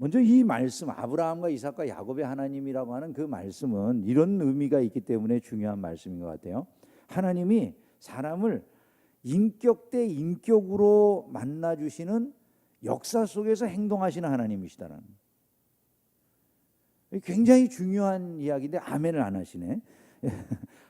먼저 이 말씀, 아브라함과 이삭과 야곱의 하나님이라고 하는 그 말씀은 이런 의미가 있기 때문에 중요한 말씀인 것 같아요. 하나님이 사람을 인격 대 인격으로 만나주시는 역사 속에서 행동하시는 하나님이시다는, 굉장히 중요한 이야기인데 아멘을 안 하시네.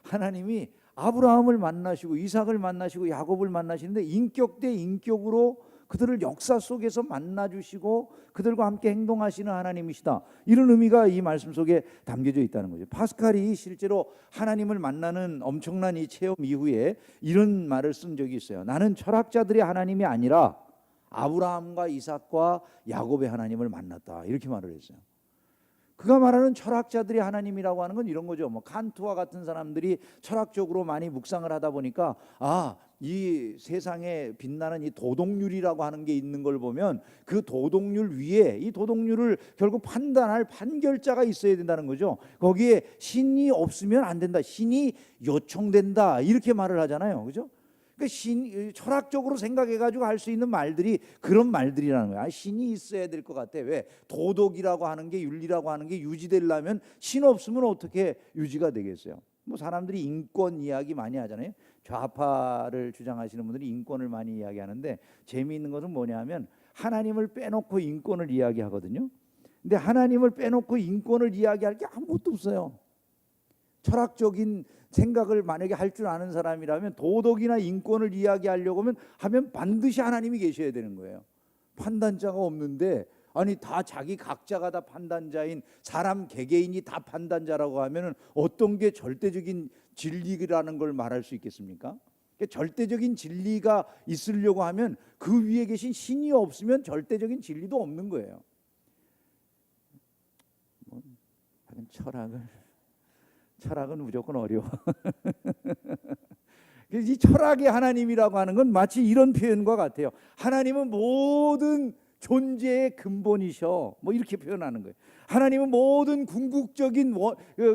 하나님이 아브라함을 만나시고 이삭을 만나시고 야곱을 만나시는데 인격 대 인격으로 그들을 역사 속에서 만나주시고 그들과 함께 행동하시는 하나님이시다, 이런 의미가 이 말씀 속에 담겨져 있다는 거죠. 파스칼이 실제로 하나님을 만나는 엄청난 이 체험 이후에 이런 말을 쓴 적이 있어요. 나는 철학자들의 하나님이 아니라 아브라함과 이삭과 야곱의 하나님을 만났다, 이렇게 말을 했어요. 그가 말하는 철학자들의 하나님이라고 하는 건 이런 거죠. 칸트와 같은 사람들이 철학적으로 많이 묵상을 하다 보니까 이 세상에 빛나는 이 도덕률이라고 하는 게 있는 걸 보면 그 도덕률 위에 이 도덕률을 결국 판단할 판결자가 있어야 된다는 거죠. 거기에 신이 없으면 안 된다, 신이 요청된다, 이렇게 말을 하잖아요. 그죠? 철학적으로 생각해가지고 할 수 있는 말들이 그런 말들이라는 거야. 신이 있어야 될 것 같아. 왜? 도덕이라고 하는 게, 윤리라고 하는 게 유지되려면 신 없으면 어떻게 유지가 되겠어요? 사람들이 인권 이야기 많이 하잖아요. 좌파를 주장하시는 분들이 인권을 많이 이야기하는데 재미있는 것은 뭐냐면 하나님을 빼놓고 인권을 이야기하거든요. 근데 하나님을 빼놓고 인권을 이야기할 게 아무것도 없어요. 철학적인 생각을 만약에 할 줄 아는 사람이라면 도덕이나 인권을 이야기하려고 하면 반드시 하나님이 계셔야 되는 거예요. 판단자가 없는데, 아니 다 자기 각자가 다 판단자인 사람 개개인이 다 판단자라고 하면 어떤 게 절대적인 진리라는 걸 말할 수 있겠습니까? 절대적인 진리가 있으려고 하면 그 위에 계신 신이 없으면 절대적인 진리도 없는 거예요. 철학은 무조건 어려워. 이 철학의 하나님이라고 하는 건 마치 이런 표현과 같아요. 하나님은 모든 존재의 근본이셔, 이렇게 표현하는 거예요. 하나님은 모든 궁극적인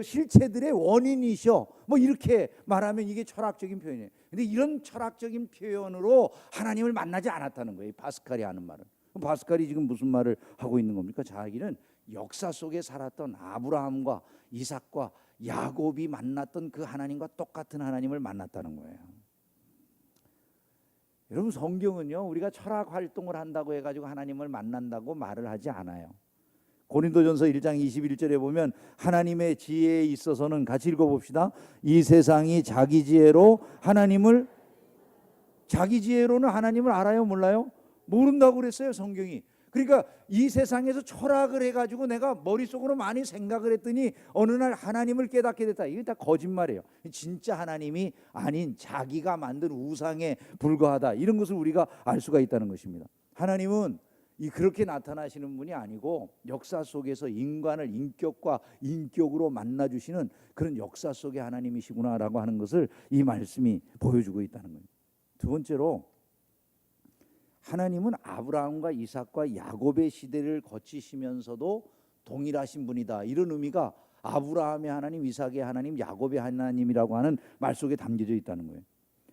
실체들의 원인이셔, 이렇게 말하면 이게 철학적인 표현이에요. 근데 이런 철학적인 표현으로 하나님을 만나지 않았다는 거예요, 파스칼이 하는 말은. 파스칼이 지금 무슨 말을 하고 있는 겁니까? 자기는 역사 속에 살았던 아브라함과 이삭과 야곱이 만났던 그 하나님과 똑같은 하나님을 만났다는 거예요. 여러분, 성경은요, 우리가 철학 활동을 한다고 해가지고 하나님을 만난다고 말을 하지 않아요. 고린도전서 1장 21절에 보면 하나님의 지혜에 있어서는, 같이 읽어봅시다. 이 세상이 자기 지혜로는 하나님을 알아요, 몰라요? 모른다고 그랬어요, 성경이. 그러니까 이 세상에서 철학을 해가지고 내가 머릿속으로 많이 생각을 했더니 어느 날 하나님을 깨닫게 됐다, 이게 다 거짓말이에요. 진짜 하나님이 아닌 자기가 만든 우상에 불과하다, 이런 것을 우리가 알 수가 있다는 것입니다. 하나님은 그렇게 나타나시는 분이 아니고 역사 속에서 인간을 인격과 인격으로 만나주시는 그런 역사 속의 하나님이시구나라고 하는 것을 이 말씀이 보여주고 있다는 거예요. 두 번째로, 하나님은 아브라함과 이삭과 야곱의 시대를 거치시면서도 동일하신 분이다, 이런 의미가 아브라함의 하나님, 이삭의 하나님, 야곱의 하나님이라고 하는 말 속에 담겨져 있다는 거예요.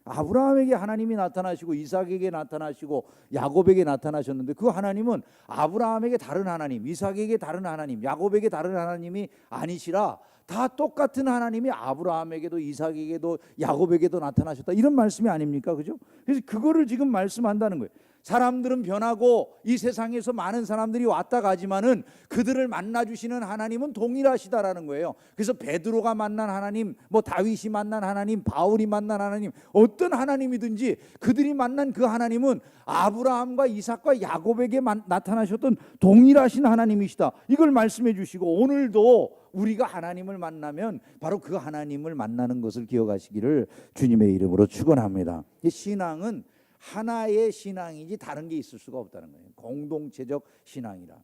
아브라함에게 하나님이 나타나시고 이삭에게 나타나시고 야곱에게 나타나셨는데 그 하나님은 아브라함에게 다른 하나님, 이삭에게 다른 하나님, 야곱에게 다른 하나님이 아니시라 다 똑같은 하나님이 아브라함에게도 이삭에게도 야곱에게도 나타나셨다, 이런 말씀이 아닙니까? 그죠? 그래서 그거를 지금 말씀한다는 거예요. 사람들은 변하고 이 세상에서 많은 사람들이 왔다 가지만은 그들을 만나주시는 하나님은 동일하시다라는 거예요. 그래서 베드로가 만난 하나님, 다윗이 만난 하나님, 바울이 만난 하나님, 어떤 하나님이든지 그들이 만난 그 하나님은 아브라함과 이삭과 야곱에게 나타나셨던 동일하신 하나님이시다, 이걸 말씀해 주시고, 오늘도 우리가 하나님을 만나면 바로 그 하나님을 만나는 것을 기억하시기를 주님의 이름으로 축원합니다. 신앙은 하나의 신앙이지 다른 게 있을 수가 없다는 거예요. 공동체적 신앙이라.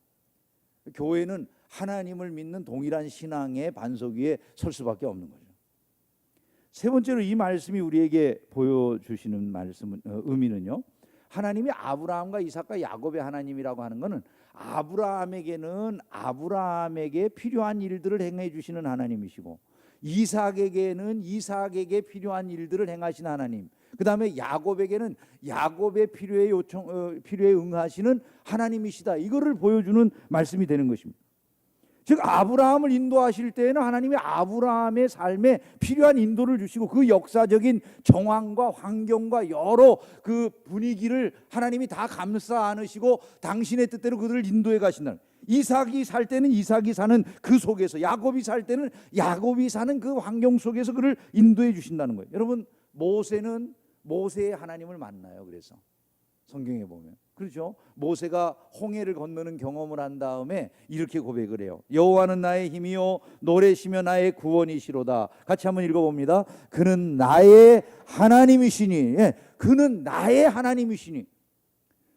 교회는 하나님을 믿는 동일한 신앙의 반석 위에 설 수밖에 없는 거죠. 세 번째로 이 말씀이 우리에게 보여주시는 의미는요, 하나님이 아브라함과 이삭과 야곱의 하나님이라고 하는 것은 아브라함에게는 아브라함에게 필요한 일들을 행해 주시는 하나님이시고, 이삭에게는 이삭에게 필요한 일들을 행하신 하나님, 그 다음에 야곱에게는 야곱의 필요에 응하시는 하나님이시다. 이거를 보여주는 말씀이 되는 것입니다. 즉 아브라함을 인도하실 때에는 하나님이 아브라함의 삶에 필요한 인도를 주시고 그 역사적인 정황과 환경과 여러 그 분위기를 하나님이 다 감싸 안으시고 당신의 뜻대로 그들을 인도해 가신다는, 이삭이 살 때는 이삭이 사는 그 속에서, 야곱이 살 때는 야곱이 사는 그 환경 속에서 그를 인도해 주신다는 거예요. 여러분, 모세는 모세의 하나님을 만나요. 그래서 성경에 보면 그렇죠. 모세가 홍해를 건너는 경험을 한 다음에 이렇게 고백을 해요. 여호와는 나의 힘이요 노래시며 나의 구원이시로다. 같이 한번 읽어봅니다. 그는 나의 하나님이시니. 예, 그는 나의 하나님이시니.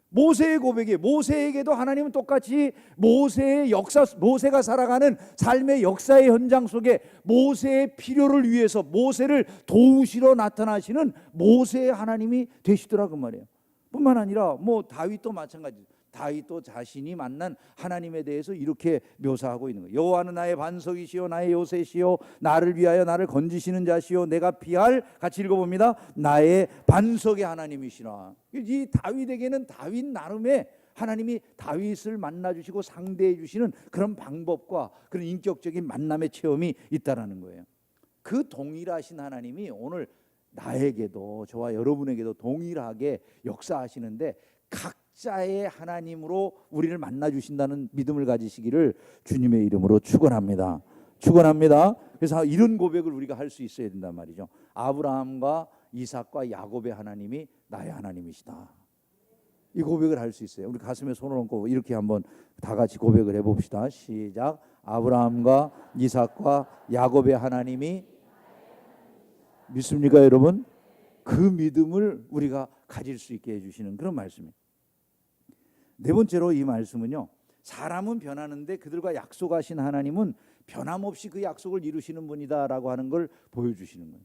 모세의 고백에, 모세에게도 하나님은 똑같이 모세의 역사, 모세가 살아가는 삶의 역사의 현장 속에 모세의 필요를 위해서 모세를 도우시러 나타나시는 모세의 하나님이 되시더라고 말이에요. 뿐만 아니라 뭐 다윗도 마찬가지. 다윗도 자신이 만난 하나님에 대해서 이렇게 묘사하고 있는 거예요. 여호와는 나의 반석이시요 나의 요새시요 나를 위하여 나를 건지시는 자시요 내가 피할, 같이 읽어봅니다. 나의 반석의 하나님이시라. 이 다윗에게는 다윗 나름의 하나님이 다윗을 만나주시고 상대해 주시는 그런 방법과 그런 인격적인 만남의 체험이 있다라는 거예요. 그 동일하신 하나님이 오늘 나에게도, 저와 여러분에게도 동일하게 역사하시는데 각자의 하나님으로 우리를 만나 주신다는 믿음을 가지시기를 주님의 이름으로 축원합니다. 축원합니다. 그래서 이런 고백을 우리가 할 수 있어야 된단 말이죠. 아브라함과 이삭과 야곱의 하나님이 나의 하나님이시다. 이 고백을 할 수 있어요. 우리 가슴에 손을 얹고 이렇게 한번 다 같이 고백을 해봅시다. 시작. 아브라함과 이삭과 야곱의 하나님이, 믿습니까 여러분? 그 믿음을 우리가 가질 수 있게 해주시는 그런 말씀이에요. 네 번째로 이 말씀은요, 사람은 변하는데 그들과 약속하신 하나님은 변함없이 그 약속을 이루시는 분이다라고 하는 걸 보여주시는 거예요.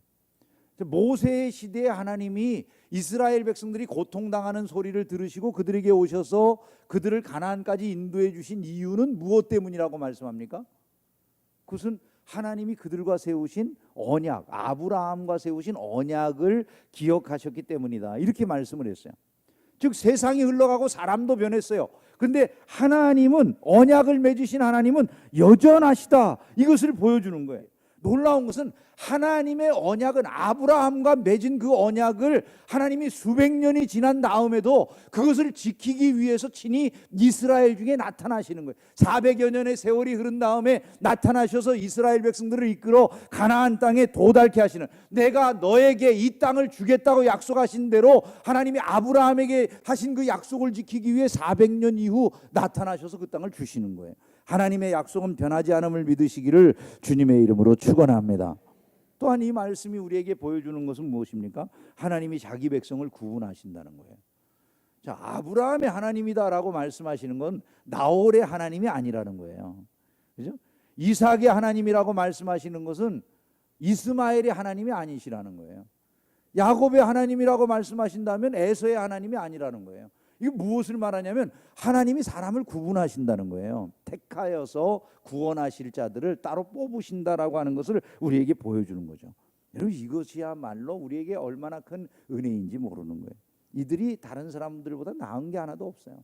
모세의 시대에 하나님이 이스라엘 백성들이 고통당하는 소리를 들으시고 그들에게 오셔서 그들을 가나안까지 인도해 주신 이유는 무엇 때문이라고 말씀합니까? 그것은 하나님이 그들과 세우신 언약, 아브라함과 세우신 언약을 기억하셨기 때문이다. 이렇게 말씀을 했어요. 즉 세상이 흘러가고 사람도 변했어요. 근데 하나님은, 언약을 맺으신 하나님은 여전하시다. 이것을 보여주는 거예요. 놀라운 것은 하나님의 언약은, 아브라함과 맺은 그 언약을 하나님이 수백 년이 지난 다음에도 그것을 지키기 위해서 친히 이스라엘 중에 나타나시는 거예요. 400여 년의 세월이 흐른 다음에 나타나셔서 이스라엘 백성들을 이끌어 가나안 땅에 도달케 하시는, 내가 너에게 이 땅을 주겠다고 약속하신 대로 하나님이 아브라함에게 하신 그 약속을 지키기 위해 400년 이후 나타나셔서 그 땅을 주시는 거예요. 하나님의 약속은 변하지 않음을 믿으시기를 주님의 이름으로 축원합니다. 또한 이 말씀이 우리에게 보여주는 것은 무엇입니까? 하나님이 자기 백성을 구원하신다는 거예요. 자, 아브라함의 하나님이다라고 말씀하시는 건 나홀의 하나님이 아니라는 거예요. 그죠? 이삭의 하나님이라고 말씀하시는 것은 이스마엘의 하나님이 아니시라는 거예요. 야곱의 하나님이라고 말씀하신다면 에서의 하나님이 아니라는 거예요. 이게 무엇을 말하냐면 하나님이 사람을 구분하신다는 거예요. 택하여서 구원하실 자들을 따로 뽑으신다라고 하는 것을 우리에게 보여주는 거죠. 여러분, 이것이야말로 우리에게 얼마나 큰 은혜인지 모르는 거예요. 이들이 다른 사람들보다 나은 게 하나도 없어요.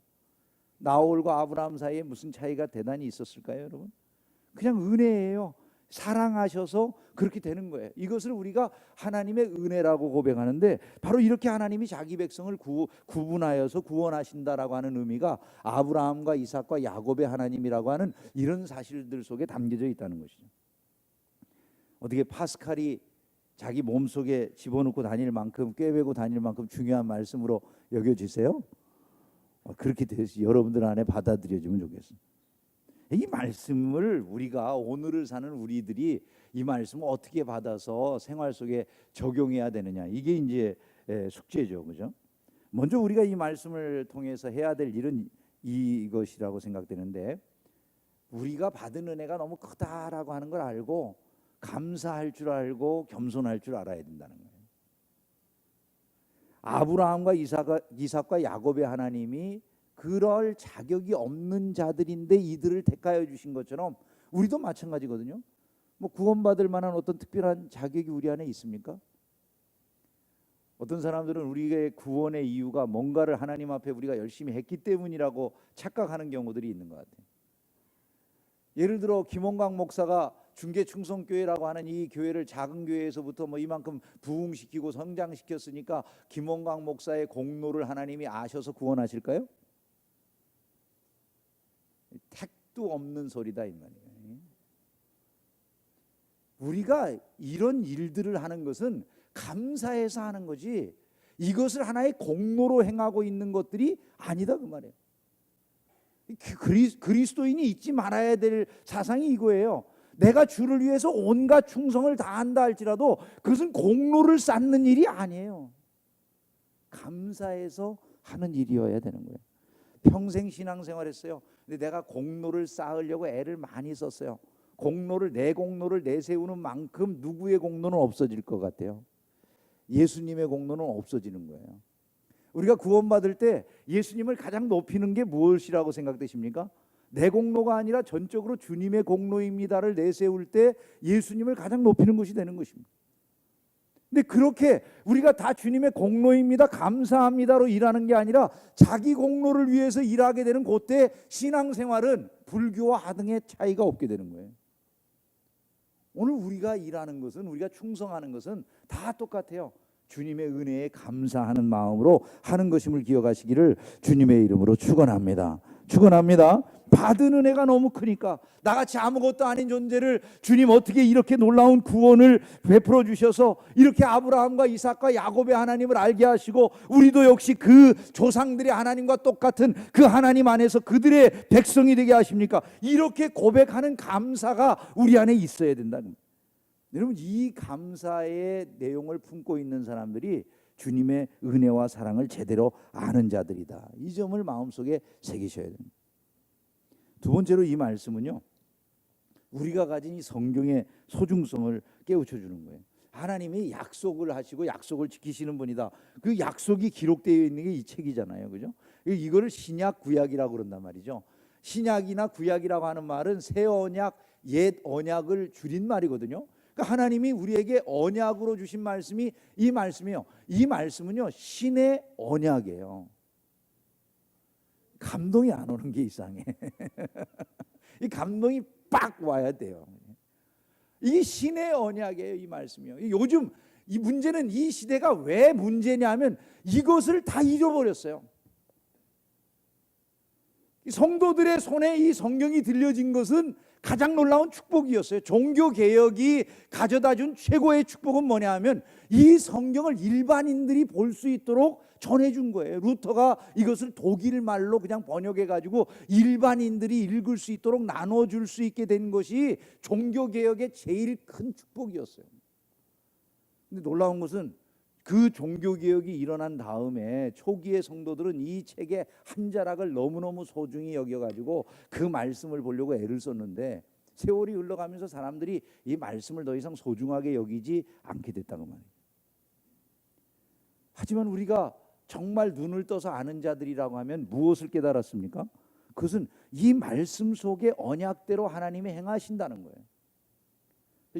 나홀과 아브라함 사이에 무슨 차이가 대단히 있었을까요, 여러분? 그냥 은혜예요. 사랑하셔서 그렇게 되는 거예요. 이것을 우리가 하나님의 은혜라고 고백하는데, 바로 이렇게 하나님이 자기 백성을 구분하여서 구원하신다라고 하는 의미가 아브라함과 이삭과 야곱의 하나님이라고 하는 이런 사실들 속에 담겨져 있다는 것이죠. 어떻게 파스칼이 자기 몸속에 집어넣고 다닐 만큼, 꿰매고 다닐 만큼 중요한 말씀으로 여겨지세요? 그렇게 돼서 여러분들 안에 받아들여지면 좋겠습니다. 이 말씀을 우리가, 오늘을 사는 우리들이 이 말씀을 어떻게 받아서 생활 속에 적용해야 되느냐, 이게 이제 숙제죠, 그죠? 먼저 우리가 이 말씀을 통해서 해야 될 일은 이것이라고 생각되는데, 우리가 받은 은혜가 너무 크다라고 하는 걸 알고 감사할 줄 알고 겸손할 줄 알아야 된다는 거예요. 아브라함과 이삭과 야곱의 하나님이 그럴 자격이 없는 자들인데 이들을 택하여 주신 것처럼 우리도 마찬가지거든요. 뭐 구원받을 만한 어떤 특별한 자격이 우리 안에 있습니까? 어떤 사람들은 우리의 구원의 이유가 뭔가를 하나님 앞에 우리가 열심히 했기 때문이라고 착각하는 경우들이 있는 것 같아요. 예를 들어 김원광 목사가 중계충성교회라고 하는 이 교회를 작은 교회에서부터 뭐 이만큼 부흥시키고 성장시켰으니까 김원광 목사의 공로를 하나님이 아셔서 구원하실까요? 택도 없는 소리다 이 말이에요. 우리가 이런 일들을 하는 것은 감사해서 하는 거지 이것을 하나의 공로로 행하고 있는 것들이 아니다 그 말이에요. 그리스도인이 잊지 말아야 될 사상이 이거예요. 내가 주를 위해서 온갖 충성을 다한다 할지라도 그것은 공로를 쌓는 일이 아니에요. 감사해서 하는 일이어야 되는 거예요. 평생 신앙생활했어요. 근데 내가 공로를 쌓으려고 애를 많이 썼어요. 내 공로를 내세우는 만큼 누구의 공로는 없어질 것 같아요? 예수님의 공로는 없어지는 거예요. 우리가 구원받을 때 예수님을 가장 높이는 게 무엇이라고 생각되십니까? 내 공로가 아니라 전적으로 주님의 공로입니다를 내세울 때 예수님을 가장 높이는 것이 되는 것입니다. 근데 그렇게 우리가 다 주님의 공로입니다, 감사합니다로 일하는 게 아니라 자기 공로를 위해서 일하게 되는 그때 신앙생활은 불교와 하등의 차이가 없게 되는 거예요. 오늘 우리가 일하는 것은, 우리가 충성하는 것은 다 똑같아요. 주님의 은혜에 감사하는 마음으로 하는 것임을 기억하시기를 주님의 이름으로 축원합니다. 받은 은혜가 너무 크니까 나같이 아무것도 아닌 존재를 주님 어떻게 이렇게 놀라운 구원을 베풀어 주셔서 이렇게 아브라함과 이삭과 야곱의 하나님을 알게 하시고 우리도 역시 그 조상들의 하나님과 똑같은 그 하나님 안에서 그들의 백성이 되게 하십니까? 이렇게 고백하는 감사가 우리 안에 있어야 된다는. 여러분, 이 감사의 내용을 품고 있는 사람들이 주님의 은혜와 사랑을 제대로 아는 자들이다. 이 점을 마음속에 새기셔야 됩니다. 두 번째로 이 말씀은요, 우리가 가진 이 성경의 소중성을 깨우쳐 주는 거예요. 하나님이 약속을 하시고 약속을 지키시는 분이다. 그 약속이 기록되어 있는 게 이 책이잖아요, 그죠? 이거를 신약 구약이라고 그런단 말이죠. 신약이나 구약이라고 하는 말은 새 언약, 옛 언약을 줄인 말이거든요. 그러니까 하나님이 우리에게 언약으로 주신 말씀이 이 말씀이에요. 이 말씀은요, 신의 언약이에요. 감동이 안 오는 게 이상해. 이 감동이 빡 와야 돼요. 이게 신의 언약이에요, 이 말씀이요. 요즘 이 문제는, 이 시대가 왜 문제냐면 이것을 다 잊어버렸어요. 성도들의 손에 이 성경이 들려진 것은 가장 놀라운 축복이었어요. 종교개혁이 가져다준 최고의 축복은 뭐냐 하면 이 성경을 일반인들이 볼 수 있도록 전해준 거예요. 루터가 이것을 독일 말로 그냥 번역해가지고 일반인들이 읽을 수 있도록 나눠줄 수 있게 된 것이 종교개혁의 제일 큰 축복이었어요. 근데 놀라운 것은 그 종교개혁이 일어난 다음에 초기의 성도들은 이 책의 한 자락을 너무너무 소중히 여겨가지고 그 말씀을 보려고 애를 썼는데 세월이 흘러가면서 사람들이 이 말씀을 더 이상 소중하게 여기지 않게 됐다고 말이에요. 하지만 우리가 정말 눈을 떠서 아는 자들이라고 하면 무엇을 깨달았습니까? 그것은 이 말씀 속의 언약대로 하나님이 행하신다는 거예요.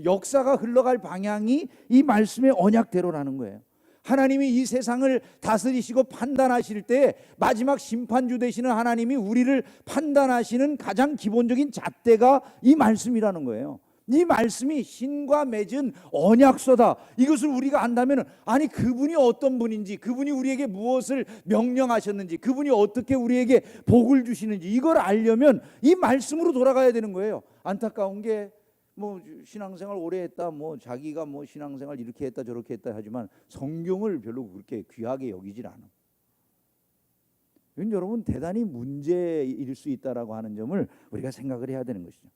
역사가 흘러갈 방향이 이 말씀의 언약대로라는 거예요. 하나님이 이 세상을 다스리시고 판단하실 때 마지막 심판주 되시는 하나님이 우리를 판단하시는 가장 기본적인 잣대가 이 말씀이라는 거예요. 이 말씀이 신과 맺은 언약서다. 이것을 우리가 안다면, 아니 그분이 어떤 분인지, 그분이 우리에게 무엇을 명령하셨는지, 그분이 어떻게 우리에게 복을 주시는지 이걸 알려면 이 말씀으로 돌아가야 되는 거예요. 안타까운 게 뭐 신앙생활 오래 했다, 뭐 자기가 뭐 신앙생활 이렇게 했다 저렇게 했다 하지만 성경을 별로 그렇게 귀하게 여기질 않아. 이건 여러분 대단히 문제일 수 있다라고 하는 점을 우리가 생각을 해야 되는 것이죠.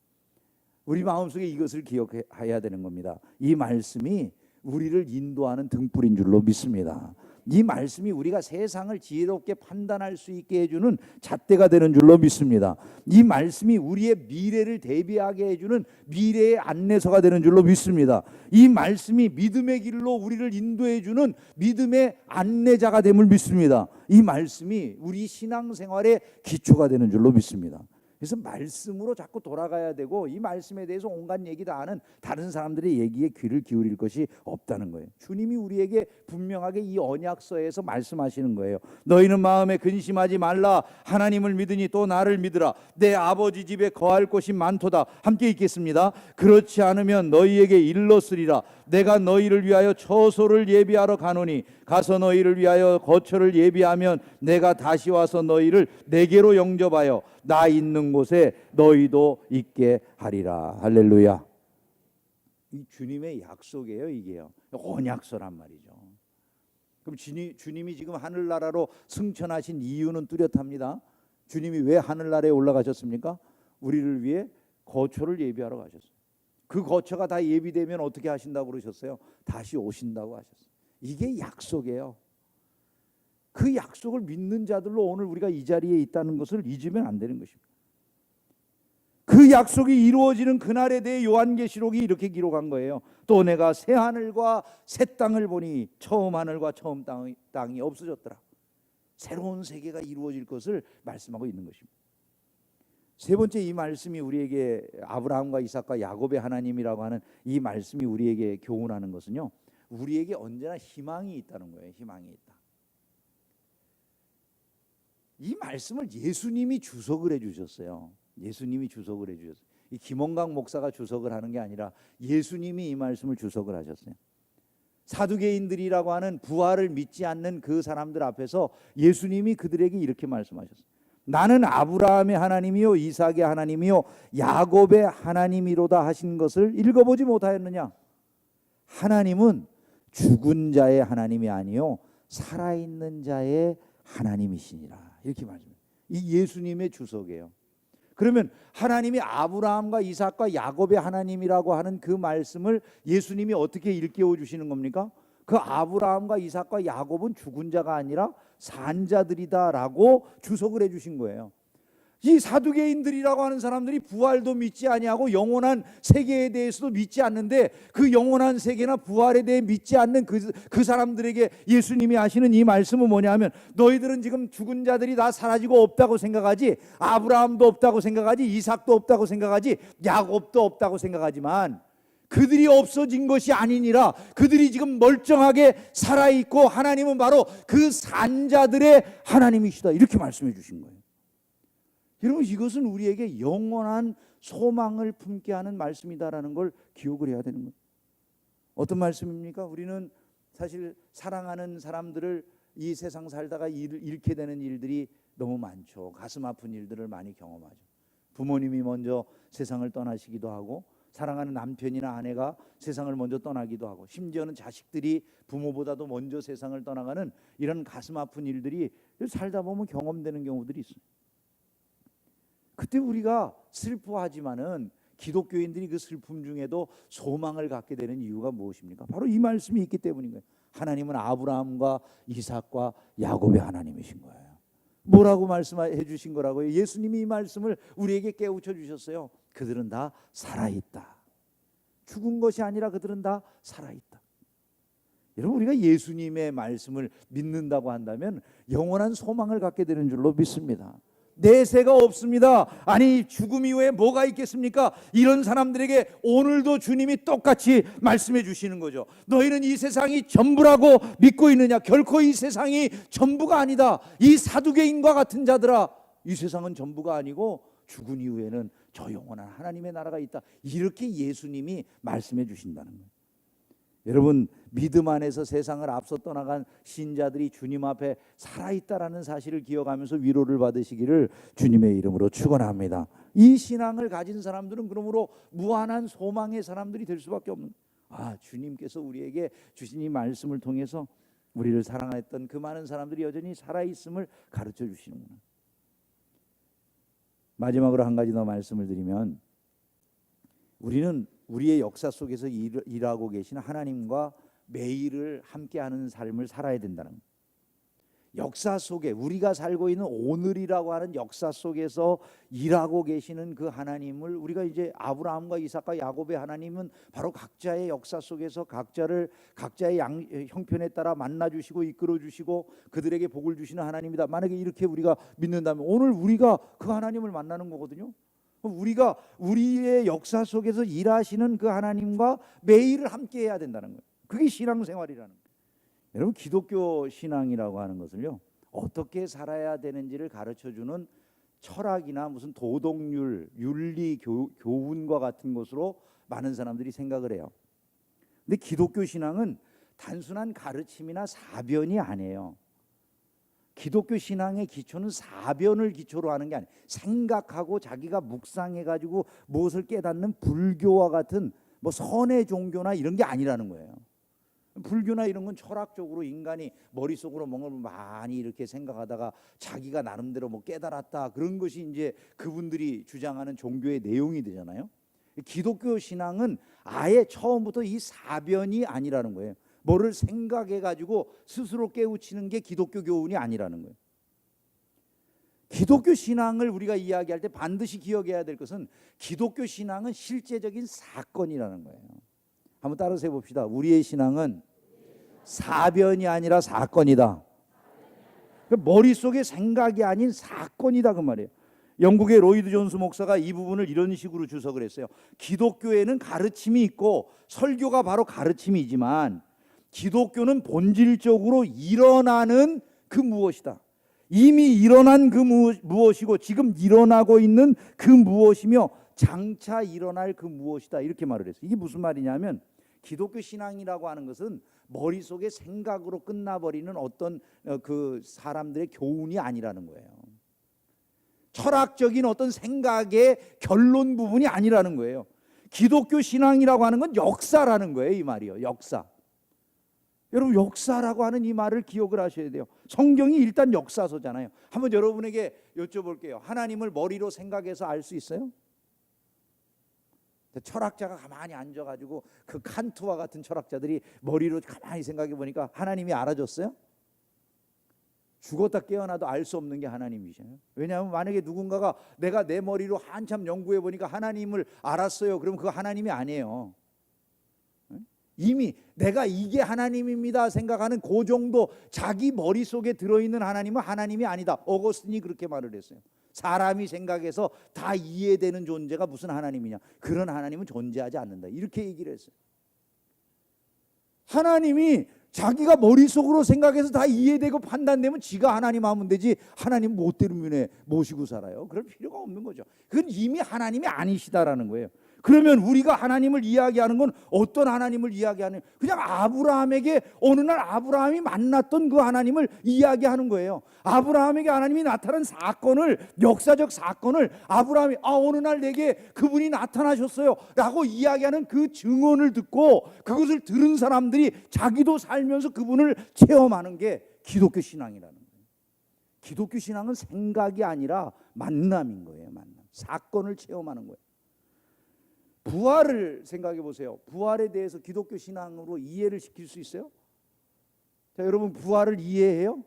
우리 마음속에 이것을 기억해야 되는 겁니다. 이 말씀이 우리를 인도하는 등불인 줄로 믿습니다. 이 말씀이 우리가 세상을 지혜롭게 판단할 수 있게 해주는 잣대가 되는 줄로 믿습니다. 이 말씀이 우리의 미래를 대비하게 해주는 미래의 안내서가 되는 줄로 믿습니다. 이 말씀이 믿음의 길로 우리를 인도해주는 믿음의 안내자가 됨을 믿습니다. 이 말씀이 우리 신앙생활의 기초가 되는 줄로 믿습니다. 그래서 말씀으로 자꾸 돌아가야 되고, 이 말씀에 대해서 온갖 얘기 다 하는 다른 사람들의 얘기에 귀를 기울일 것이 없다는 거예요. 주님이 우리에게 분명하게 이 언약서에서 말씀하시는 거예요. 너희는 마음에 근심하지 말라. 하나님을 믿으니 또 나를 믿으라. 내 아버지 집에 거할 곳이 많도다. 함께 읽겠습니다. 그렇지 않으면 너희에게 일렀으리라. 내가 너희를 위하여 처소를 예비하러 가노니 가서 너희를 위하여 거처를 예비하면 내가 다시 와서 너희를 내게로 영접하여 나 있는 곳에 너희도 있게 하리라. 할렐루야. 이 주님의 약속이에요. 이게요, 언약서란 말이죠. 그럼 주님이 지금 하늘나라로 승천하신 이유는 뚜렷합니다. 주님이 왜 하늘나라에 올라가셨습니까? 우리를 위해 거처를 예비하러 가셨어요. 그 거처가 다 예비되면 어떻게 하신다고 그러셨어요? 다시 오신다고 하셨어요. 이게 약속이에요. 그 약속을 믿는 자들로 오늘 우리가 이 자리에 있다는 것을 잊으면 안 되는 것입니다. 그 약속이 이루어지는 그날에 대해 요한계시록이 이렇게 기록한 거예요. 또 내가 새 하늘과 새 땅을 보니 처음 하늘과 처음 땅이 없어졌더라. 새로운 세계가 이루어질 것을 말씀하고 있는 것입니다. 세 번째, 이 말씀이 우리에게 아브라함과 이삭과 야곱의 하나님이라고 하는 이 말씀이 우리에게 교훈하는 것은요, 우리에게 언제나 희망이 있다는 거예요. 희망이 있다. 이 말씀을 예수님이 주석을 해주셨어요. 예수님이 주석을 해주셨어요. 이 김원강 목사가 주석을 하는 게 아니라 예수님이 이 말씀을 주석을 하셨어요. 사두개인들이라고 하는 부활을 믿지 않는 그 사람들 앞에서 예수님이 그들에게 이렇게 말씀하셨어요. 나는 아브라함의 하나님이요 이삭의 하나님이요 야곱의 하나님이로다 하신 것을 읽어보지 못하였느냐? 하나님은 죽은 자의 하나님이 아니요 살아있는 자의 하나님이시니라. 이렇게 말합니다. 이 예수님의 주석이에요. 그러면 하나님이 아브라함과 이삭과 야곱의 하나님이라고 하는 그 말씀을 예수님이 어떻게 일깨워 주시는 겁니까? 그 아브라함과 이삭과 야곱은 죽은 자가 아니라 산 자들이다라고 주석을 해 주신 거예요. 이 사두개인들이라고 하는 사람들이 부활도 믿지 아니하고 영원한 세계에 대해서도 믿지 않는데, 그 영원한 세계나 부활에 대해 믿지 않는 그 사람들에게 예수님이 하시는 이 말씀은 뭐냐 하면, 너희들은 지금 죽은 자들이 다 사라지고 없다고 생각하지, 아브라함도 없다고 생각하지, 이삭도 없다고 생각하지, 야곱도 없다고 생각하지만 그들이 없어진 것이 아니니라. 그들이 지금 멀쩡하게 살아있고 하나님은 바로 그 산자들의 하나님이시다. 이렇게 말씀해 주신 거예요. 여러분, 이것은 우리에게 영원한 소망을 품게 하는 말씀이다라는 걸 기억을 해야 되는 거예요. 어떤 말씀입니까? 우리는 사실 사랑하는 사람들을 이 세상 살다가 잃게 되는 일들이 너무 많죠. 가슴 아픈 일들을 많이 경험하죠. 부모님이 먼저 세상을 떠나시기도 하고, 사랑하는 남편이나 아내가 세상을 먼저 떠나기도 하고, 심지어는 자식들이 부모보다도 먼저 세상을 떠나가는 이런 가슴 아픈 일들이 살다 보면 경험되는 경우들이 있어요. 그때 우리가 슬퍼하지만은 기독교인들이 그 슬픔 중에도 소망을 갖게 되는 이유가 무엇입니까? 바로 이 말씀이 있기 때문인 거예요. 하나님은 아브라함과 이삭과 야곱의 하나님이신 거예요. 뭐라고 말씀해 주신 거라고요? 예수님이 이 말씀을 우리에게 깨우쳐 주셨어요. 그들은 다 살아있다. 죽은 것이 아니라 그들은 다 살아있다. 여러분, 우리가 예수님의 말씀을 믿는다고 한다면 영원한 소망을 갖게 되는 줄로 믿습니다. 내세가 없습니다. 아니, 죽음 이후에 뭐가 있겠습니까? 이런 사람들에게 오늘도 주님이 똑같이 말씀해 주시는 거죠. 너희는 이 세상이 전부라고 믿고 있느냐? 결코 이 세상이 전부가 아니다. 이 사두개인과 같은 자들아, 이 세상은 전부가 아니고 죽은 이후에는 저 영원한 하나님의 나라가 있다. 이렇게 예수님이 말씀해 주신다는 거예요. 여러분, 믿음 안에서 세상을 앞서 떠나간 신자들이 주님 앞에 살아있다라는 사실을 기억하면서 위로를 받으시기를 주님의 이름으로 축원합니다. 이 신앙을 가진 사람들은 그러므로 무한한 소망의 사람들이 될 수밖에 없는, 주님께서 우리에게 주신 이 말씀을 통해서 우리를 사랑했던 그 많은 사람들이 여전히 살아있음을 가르쳐 주시는구나. 마지막으로 한 가지 더 말씀을 드리면, 우리는 우리의 역사 속에서 일하고 계신 하나님과 매일을 함께하는 삶을 살아야 된다는 거예요. 역사 속에 우리가 살고 있는 오늘이라고 하는 역사 속에서 일하고 계시는 그 하나님을 우리가 이제 아브라함과 이삭과 야곱의 하나님은 바로 각자의 역사 속에서 각자의 형편에 따라 만나 주시고 이끌어 주시고 그들에게 복을 주시는 하나님이다. 만약에 이렇게 우리가 믿는다면 오늘 우리가 그 하나님을 만나는 거거든요. 우리가 우리의 역사 속에서 일하시는 그 하나님과 매일을 함께 해야 된다는 거예요. 그게 신앙생활이라는 거예요. 여러분, 기독교 신앙이라고 하는 것을요, 어떻게 살아야 되는지를 가르쳐주는 철학이나 무슨 도덕률, 윤리 교훈과 같은 것으로 많은 사람들이 생각을 해요. 근데 기독교 신앙은 단순한 가르침이나 사변이 아니에요. 기독교 신앙의 기초는 사변을 기초로 하는 게 아니에요. 생각하고 자기가 묵상해가지고 무엇을 깨닫는 불교와 같은 뭐 선의 종교나 이런 게 아니라는 거예요. 불교나 이런 건 철학적으로 인간이 머릿속으로 뭔가 많이 이렇게 생각하다가 자기가 나름대로 뭐 깨달았다, 그런 것이 이제 그분들이 주장하는 종교의 내용이 되잖아요. 기독교 신앙은 아예 처음부터 이 사변이 아니라는 거예요. 뭐를 생각해 가지고 스스로 깨우치는 게 기독교 교훈이 아니라는 거예요. 기독교 신앙을 우리가 이야기할 때 반드시 기억해야 될 것은 기독교 신앙은 실제적인 사건이라는 거예요. 한번 따라서 해봅시다. 우리의 신앙은 사변이 아니라 사건이다. 머릿속에 생각이 아닌 사건이다, 그 말이에요. 영국의 로이드 존스 목사가 이 부분을 이런 식으로 주석을 했어요. 기독교에는 가르침이 있고 설교가 바로 가르침이지만 기독교는 본질적으로 일어나는 그 무엇이다. 이미 일어난 그 무엇이고 지금 일어나고 있는 그 무엇이며 장차 일어날 그 무엇이다, 이렇게 말을 했어요. 이게 무슨 말이냐면 기독교 신앙이라고 하는 것은 머릿속에 생각으로 끝나버리는 어떤 그 사람들의 교훈이 아니라는 거예요. 철학적인 어떤 생각의 결론 부분이 아니라는 거예요. 기독교 신앙이라고 하는 건 역사라는 거예요. 이 말이요, 역사. 여러분, 역사라고 하는 이 말을 기억을 하셔야 돼요. 성경이 일단 역사서잖아요. 한번 여러분에게 여쭤볼게요. 하나님을 머리로 생각해서 알 수 있어요? 철학자가 가만히 앉아가지고 그 칸트와 같은 철학자들이 머리로 가만히 생각해 보니까 하나님이 알아줬어요? 죽었다 깨어나도 알 수 없는 게 하나님이셔요. 왜냐하면 만약에 누군가가 내가 내 머리로 한참 연구해 보니까 하나님을 알았어요, 그러면 그거 하나님이 아니에요. 이미 내가 이게 하나님입니다 생각하는 그 정도 자기 머릿속에 들어있는 하나님은 하나님이 아니다. 어거스틴이 그렇게 말을 했어요. 사람이 생각해서 다 이해되는 존재가 무슨 하나님이냐, 그런 하나님은 존재하지 않는다, 이렇게 얘기를 했어요. 하나님이 자기가 머릿속으로 생각해서 다 이해되고 판단되면 지가 하나님 하면 되지, 하나님 못되는 면에 모시고 살아요? 그럴 필요가 없는 거죠. 그건 이미 하나님이 아니시다라는 거예요. 그러면 우리가 하나님을 이야기하는 건 어떤 하나님을 이야기하는, 그냥 아브라함에게 어느 날 아브라함이 만났던 그 하나님을 이야기하는 거예요. 아브라함에게 하나님이 나타난 사건을, 역사적 사건을 아브라함이 어느 날 내게 그분이 나타나셨어요 라고 이야기하는 그 증언을 듣고 그것을 들은 사람들이 자기도 살면서 그분을 체험하는 게 기독교 신앙이라는 거예요. 기독교 신앙은 생각이 아니라 만남인 거예요. 만남. 사건을 체험하는 거예요. 부활을 생각해 보세요. 부활에 대해서 기독교 신앙으로 이해를 시킬 수 있어요? 자, 여러분, 부활을 이해해요?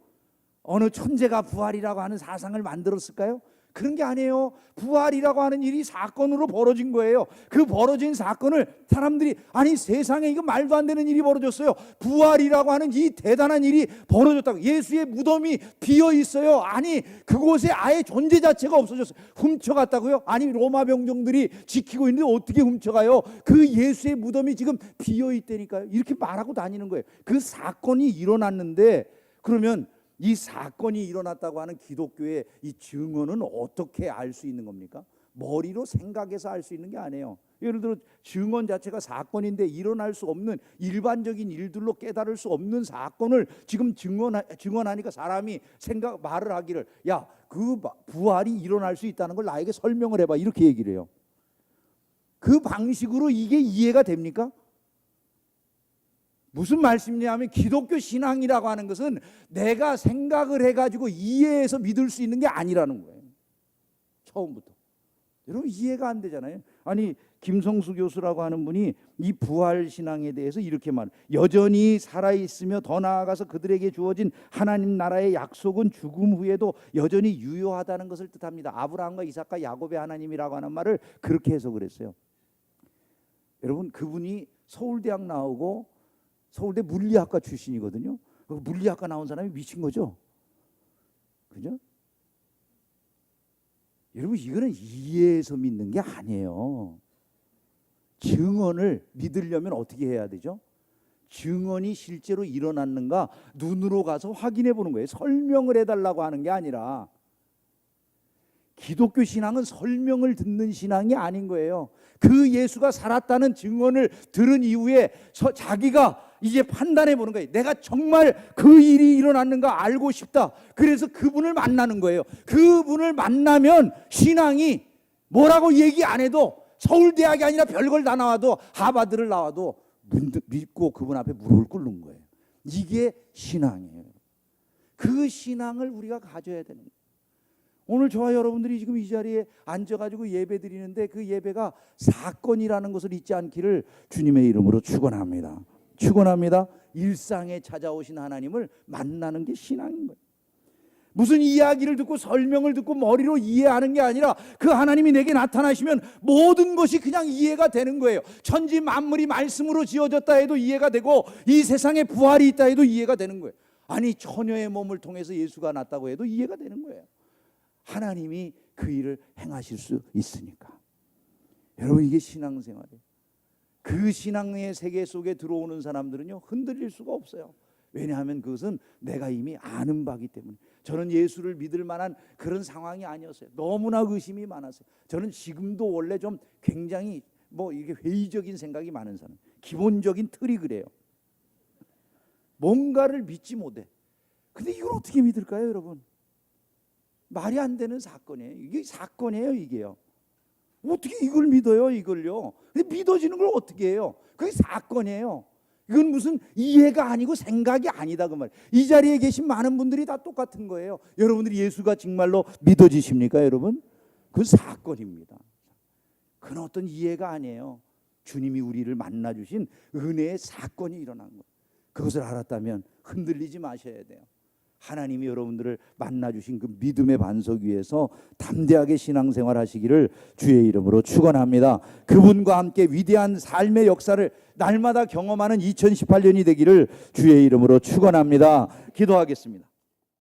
어느 천재가 부활이라고 하는 사상을 만들었을까요? 그런 게 아니에요. 부활이라고 하는 일이 사건으로 벌어진 거예요. 그 벌어진 사건을 사람들이, 아니 세상에 이거 말도 안 되는 일이 벌어졌어요, 부활이라고 하는 이 대단한 일이 벌어졌다고. 예수의 무덤이 비어 있어요. 아니 그곳에 아예 존재 자체가 없어졌어요. 훔쳐갔다고요? 아니 로마 병정들이 지키고 있는데 어떻게 훔쳐가요? 그 예수의 무덤이 지금 비어 있다니까요. 이렇게 말하고 다니는 거예요. 그 사건이 일어났는데, 그러면 이 사건이 일어났다고 하는 기독교의 이 증언은 어떻게 알 수 있는 겁니까? 머리로 생각해서 알 수 있는 게 아니에요. 예를 들어 증언 자체가 사건인데 일어날 수 없는 일반적인 일들로 깨달을 수 없는 사건을 지금 증언하니까 사람이 말을 하기를, 야, 그 부활이 일어날 수 있다는 걸 나에게 설명을 해봐, 이렇게 얘기를 해요. 그 방식으로 이게 이해가 됩니까? 무슨 말씀이냐면 기독교 신앙이라고 하는 것은 내가 생각을 해가지고 이해해서 믿을 수 있는 게 아니라는 거예요. 처음부터. 여러분 이해가 안 되잖아요. 아니 김성수 교수라고 하는 분이 이 부활 신앙에 대해서 이렇게 말해요. 여전히 살아있으며 더 나아가서 그들에게 주어진 하나님 나라의 약속은 죽음 후에도 여전히 유효하다는 것을 뜻합니다. 아브라함과 이삭과 야곱의 하나님이라고 하는 말을 그렇게 해석을 했어요. 여러분 그분이 서울대학 나오고 서울대 물리학과 출신이거든요. 물리학과 나온 사람이 미친 거죠. 그죠? 여러분 이거는 이해해서 믿는 게 아니에요. 증언을 믿으려면 어떻게 해야 되죠? 증언이 실제로 일어났는가 눈으로 가서 확인해 보는 거예요. 설명을 해달라고 하는 게 아니라. 기독교 신앙은 설명을 듣는 신앙이 아닌 거예요. 그 예수가 살았다는 증언을 들은 이후에 자기가 이제 판단해 보는 거예요. 내가 정말 그 일이 일어났는가 알고 싶다. 그래서 그분을 만나는 거예요. 그분을 만나면 신앙이 뭐라고 얘기 안 해도 서울대학이 아니라 별걸 다 나와도 하버드를 나와도 믿고 그분 앞에 무릎을 꿇는 거예요. 이게 신앙이에요. 그 신앙을 우리가 가져야 되는 거예요. 오늘 저와 여러분들이 지금 이 자리에 앉아가지고 예배 드리는데 그 예배가 사건이라는 것을 잊지 않기를 주님의 이름으로 축원합니다. 축원합니다. 일상에 찾아오신 하나님을 만나는 게 신앙인 거예요. 무슨 이야기를 듣고 설명을 듣고 머리로 이해하는 게 아니라 그 하나님이 내게 나타나시면 모든 것이 그냥 이해가 되는 거예요. 천지 만물이 말씀으로 지어졌다 해도 이해가 되고 이 세상에 부활이 있다 해도 이해가 되는 거예요. 아니 처녀의 몸을 통해서 예수가 났다고 해도 이해가 되는 거예요. 하나님이 그 일을 행하실 수 있으니까. 여러분 이게 신앙생활이에요. 그 신앙의 세계 속에 들어오는 사람들은요 흔들릴 수가 없어요. 왜냐하면 그것은 내가 이미 아는 바기 때문에. 저는 예수를 믿을 만한 그런 상황이 아니었어요. 너무나 의심이 많았어요. 저는 지금도 원래 좀 굉장히 이게 회의적인 생각이 많은 사람. 기본적인 틀이 그래요. 뭔가를 믿지 못해. 근데 이걸 어떻게 믿을까요, 여러분? 말이 안 되는 사건이에요. 이게 사건이에요, 이게요. 어떻게 이걸 믿어요, 이걸요? 근데 믿어지는 걸 어떻게 해요? 그게 사건이에요. 이건 무슨 이해가 아니고 생각이 아니다 그 말이에요. 이 자리에 계신 많은 분들이 다 똑같은 거예요. 여러분들이 예수가 정말로 믿어지십니까, 여러분? 그건 사건입니다. 그건 어떤 이해가 아니에요. 주님이 우리를 만나주신 은혜의 사건이 일어난 거예요. 그것을 알았다면 흔들리지 마셔야 돼요. 하나님이 여러분들을 만나주신 그 믿음의 반석 위에서 담대하게 신앙생활 하시기를 주의 이름으로 축원합니다. 그분과 함께 위대한 삶의 역사를 날마다 경험하는 2018년이 되기를 주의 이름으로 축원합니다. 기도하겠습니다.